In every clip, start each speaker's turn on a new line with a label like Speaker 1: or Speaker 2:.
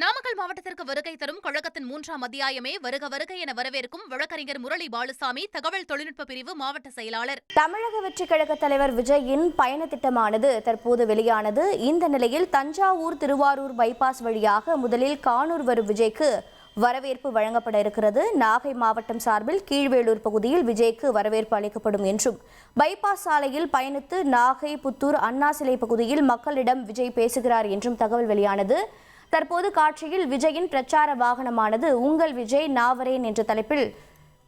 Speaker 1: நாமக்கல் மாவட்டத்திற்கு வருகை தரும் கழகத்தின் 3ஆம் அத்தியாயமே வருக வருக என வரவேற்கும் வழக்கறிஞர் முரளி பாலுசாமி, தகவல் தொழில்நுட்ப பிரிவு மாவட்ட செயலாளர்.
Speaker 2: தமிழக வெற்றி கழக தலைவர் விஜயின் பயண திட்டமானது தற்போது வெளியானது. இந்த நிலையில் தஞ்சாவூர் திருவாரூர் பைபாஸ் வழியாக முதலில் கானூர் வரும் விஜய்க்கு வரவேற்பு வழங்கப்பட இருக்கிறது. நாகை மாவட்டம் சார்பில் கீழ்வேளூர் பகுதியில் விஜய்க்கு வரவேற்பு அளிக்கப்படும் என்றும், பைபாஸ் சாலையில் பயணித்து நாகை புத்தூர் அண்ணா சிலை பகுதியில் மக்களிடம் விஜய் பேசுகிறார் என்றும் தகவல் வெளியானது. தற்போது காட்சியில் விஜயின் பிரச்சார வாகனமானது உங்கள் விஜய் நாவரேன் என்ற தலைப்பில்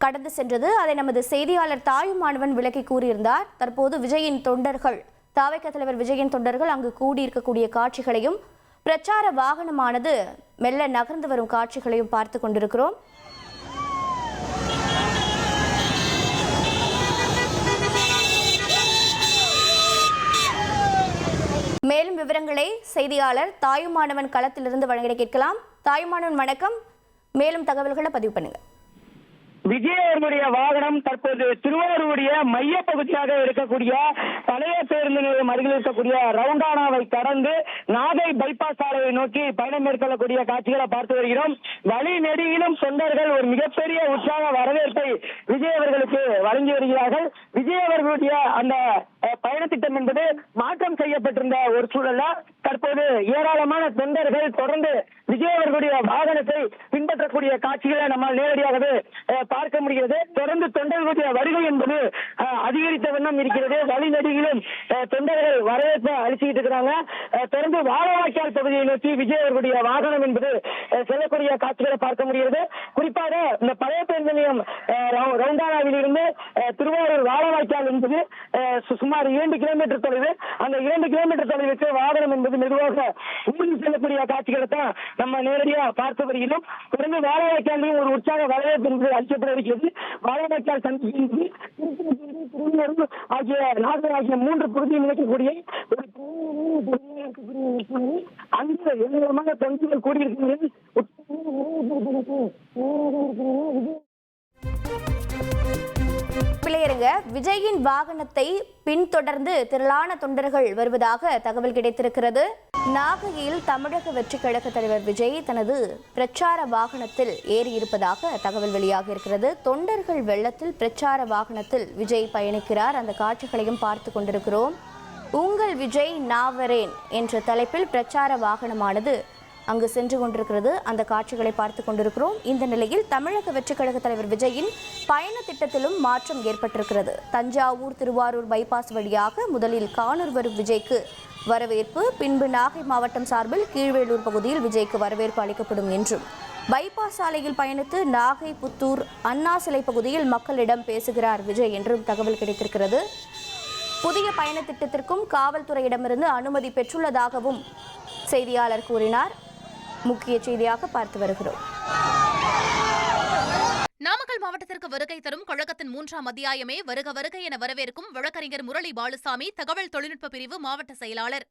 Speaker 2: கடந்து சென்றது. அதை நமது செய்தியாளர் தாயுமானவன் விளக்கி கூறியிருந்தார். தற்போது விஜயின் தொண்டர்கள், தாவேக தலைவர் விஜயின் தொண்டர்கள் அங்கு கூடியிருக்கக்கூடிய காட்சிகளையும் பிரச்சார வாகனமானது மெல்ல நகர்ந்து வரும் காட்சிகளையும் பார்த்து கொண்டிருக்கிறோம். மேலும் விவரங்களை செய்தியாளர் தாயுமானவன் களத்திலிருந்து வழங்கிட கேட்கலாம். தாயுமானவன் வணக்கம். மேலும் தகவல்களை பதிவு பண்ணுங்க.
Speaker 3: விஜய் அவர்களுடைய வாகனம் தற்போது திருவாரூருடைய மைய பகுதியாக இருக்கக்கூடிய பழைய பேருந்து நிலையம் அருகில் இருக்கக்கூடிய ரவுண்டானாவை கடந்து நாகை பைபாஸ் சாலையை நோக்கி பயணம் மேற்கொள்ளக்கூடிய காட்சிகளை பார்த்து வருகிறோம். வழி நெடுகிலும் தொண்டர்கள் ஒரு மிகப்பெரிய உற்சாக வரவேற்பை விஜய் அவர்களுக்கு வழங்கி வருகிறார்கள். விஜய் அவர்களுடைய அந்த பயண திட்டம் என்பது மாற்றம் செய்யப்பட்டிருந்த ஒரு சூழல்ல தற்போது ஏராளமான தொண்டர்கள் தொடர்ந்து விஜய் அவர்களுடைய வாகனத்தை பின்பற்றக்கூடிய காட்சிகளை நம்மால் நேரடியாகவே பார்க்க முடிகிறது. தொடர்ந்து தொண்டர்களுடைய வருகை என்பது அதிகரித்த வண்ணம் இருக்கிறது. வழி நெடுகிலும் தொண்டர்கள் வரவேற்பை அளிச்சுக்கிட்டு இருக்கிறாங்க. தொடர்ந்து வாழவாய்க்கால் பகுதியை நோக்கி விஜய் அவர்களுடைய வாகனம் என்பது செல்லக்கூடிய காட்சிகளை பார்க்க முடிகிறது. குறிப்பாக இந்த பழைய பேருந்து நிலையம் ரவுண்டானாவில் இருந்து திருவாரூர் வாழவாய்க்கால் என்பது சுமார் 2 கிலோமீட்டர் தொலைவு. அந்த 2 கிலோமீட்டர் தொலைவுக்கு வாகனம் என்பது மெதுவாக ஊர்ந்து செல்லக்கூடிய காட்சிகளை தான் நம்ம நேரடியா பார்த்து வருகிறோம். தொடர்ந்து வாழவாய்க்காலையும் ஒரு உற்சாக வரவேற்பு என்பது அளிக்கப்பட இருக்கிறது. வாழவாய்க்கால் சந்திப்பு ஆகிய நாகர் ஆகிய 3 பகுதியில் நினைக்கக்கூடிய ஒரு அந்த ஏராளமான தொகுதிகள் கூடியிருக்கிறது.
Speaker 2: பிள்ளையருங்க, விஜயின் வாகனத்தை பின்தொடர்ந்து திரளான தொண்டர்கள் வருவதாக தகவல் கிடைத்திருக்கிறது. நாகையில் தமிழக வெற்றி கழக தலைவர் விஜய் தனது பிரச்சார வாகனத்தில் ஏறி இருப்பதாக தகவல் வெளியாக இருக்கிறது. தொண்டர்கள் வெள்ளத்தில் பிரச்சார வாகனத்தில் விஜய் பயணிக்கிறார். அந்த காட்சிகளையும் பார்த்து கொண்டிருக்கிறோம். உங்கள் விஜய் நாவரேன் என்ற தலைப்பில் பிரச்சார வாகனமானது அங்கு சென்று கொண்டிருக்கிறது. அந்த காட்சிகளை பார்த்து கொண்டிருக்கிறோம். இந்த நிலையில் தமிழக வெற்றி கழக தலைவர் விஜயின் பயண திட்டத்திலும் மாற்றம் ஏற்பட்டிருக்கிறது. தஞ்சாவூர் திருவாரூர் பைபாஸ் வழியாக முதலில் கானூர் வரும் விஜய்க்கு வரவேற்பு, பின்பு நாகை மாவட்டம் சார்பில் கீழ்வேளூர் பகுதியில் விஜய்க்கு வரவேற்பு அளிக்கப்படும் என்றும், பைபாஸ் சாலையில் பயணித்து நாகை புத்தூர் அண்ணா சிலை பகுதியில் மக்களிடம் பேசுகிறார் விஜய் என்றும் தகவல் கிடைத்திருக்கிறது. புதிய பயண திட்டத்திற்கும் காவல்துறையிடமிருந்து அனுமதி பெற்றுள்ளதாகவும் செய்தியாளர் கூறினார். முக்கிய செய்தியாக பார்த்து வருகிறோம்.
Speaker 1: நாமக்கல் மாவட்டத்திற்கு வருகை தரும் கழகத்தின் 3ஆம் அத்தியாயமே வருக வருக என வரவேற்கும் வழக்கறிஞர் முரளி பாலுசாமி, தகவல் தொழில்நுட்ப பிரிவு மாவட்ட செயலாளர்.